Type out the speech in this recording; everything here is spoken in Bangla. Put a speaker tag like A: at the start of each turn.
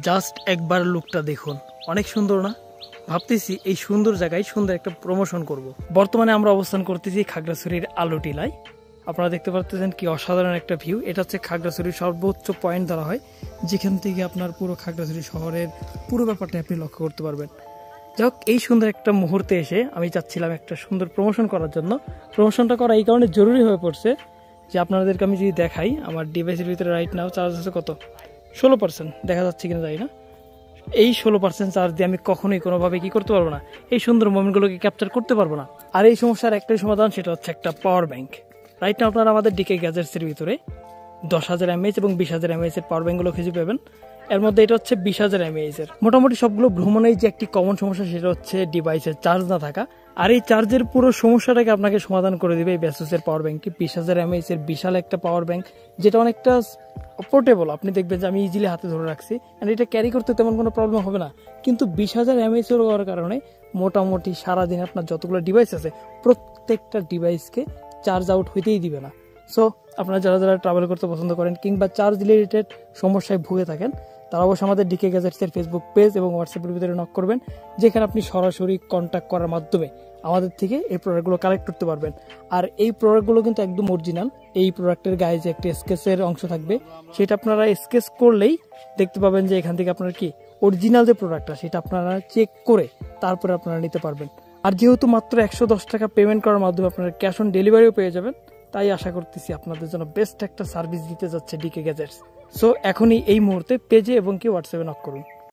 A: জাস্ট একবার লুকটা দেখুন, অনেক সুন্দর না? ভাবতেছি এই সুন্দর জায়গায় সুন্দর একটা প্রমোশন করব। বর্তমানে আমরা অবস্থান করতেছি খাগড়াছড়ির আলু টিলায়। আপনারা দেখতে পাচ্ছেন কি অসাধারণ একটা ভিউ। এটা হচ্ছে খাগড়াছড়ির সর্বোচ্চ পয়েন্ট ধরা হয়, যেখান থেকে আপনার পুরো খাগড়াছড়ি শহরের পুরো ব্যাপারটা আপনি লক্ষ্য করতে পারবেন। যাই হোক, এই সুন্দর একটা মুহূর্তে এসে আমি চাচ্ছিলাম একটা সুন্দর প্রমোশন করার জন্য। প্রমোশনটা করা এই কারণে জরুরি হয়ে পড়ছে যে আপনাদেরকে আমি যদি দেখাই, আমার ডিভাইসের ভিতরে রাইট নাও চার্জ আছে কত, 16%। দেখা যাচ্ছে কিনা জানি না। এই 16% চার্জ দিয়ে আমি কখনোই কোনোভাবে কি করতে পারবো না, এই সুন্দর মোমেন্টগুলোকে ক্যাপচার করতে পারবো না। আর এই সমস্যার একটাই সমাধান, সেটা হচ্ছে একটা পাওয়ার ব্যাংক। রাইট নাও আপনারা আমাদের ডিকে গ্যাজেটসের ভিতরে 10,000 mAh এবং 20,000 mAh এর পাওয়ার ব্যাংকগুলো খুঁজে পাবেন। এর মধ্যে এটা হচ্ছে 20,000 mAh এর। মোটামুটি সবগুলো ভ্রমণের যে একটি কমন সমস্যা, সেটা হচ্ছে ডিভাইসের চার্জ না থাকা। আর এই চার্জের পুরো সমস্যাটাকে আপনাকে সমাধান করে দিবে এই ব্যাসুসের পাওয়ার ব্যাংকটি। 20,000 mAh এর বিশাল একটা পাওয়ার ব্যাংক, যেটা অনেকটা পোর্টেবল। আপনি দেখবেন যে আমি ইজিলি হাতে ধরে রাখছি, আর এটা ক্যারি করতে তেমন কোনো প্রবলেম হবে না। কিন্তু 20,000 mAh এর হওয়ার কারণে মোটামুটি সারাদিন আপনার যতগুলো ডিভাইস আছে, প্রত্যেকটা ডিভাইসকে চার্জ আউট হইতেই দিবে না। সো আপনারা যারা যারা ট্রাভেল করতে পছন্দ করেন কিংবা চার্জ রিলেটেড সমস্যায় ভুগে থাকেন, তারা অবশ্যই আমাদের ডিকে গ্যাজেটসের ফেসবুক পেজ এবং হোয়াটসঅ্যাপের ভিতরে নক করবেন, যেখানে আপনি সরাসরি কন্ট্যাক্ট করার মাধ্যমে আমাদের থেকে এই প্রোডাক্টগুলো কালেক্ট করতে পারবেন। আর এই প্রোডাক্টগুলো কিন্তু একদম অরিজিনাল। এই প্রোডাক্টের গায়ে যে একটা স্কেচের অংশ থাকবে, সেটা আপনারা স্কেচ করলেই দেখতে পাবেন যে এখান থেকে আপনার কি অরিজিনাল যে প্রোডাক্টটা, সেটা আপনারা চেক করে তারপরে আপনারা নিতে পারবেন। আর যেহেতু মাত্র 110 টাকা পেমেন্ট করার মাধ্যমে আপনারা ক্যাশ অন ডেলিভারিও পেয়ে যাবেন, তাই আশা করতেছি আপনাদের জন্য বেস্ট একটা সার্ভিস দিতে যাচ্ছে ডিকে গ্যাজেটস। সো এখনই এই মুহূর্তে পেজে এবং কি হোয়াটসঅ্যাপে নক করুন।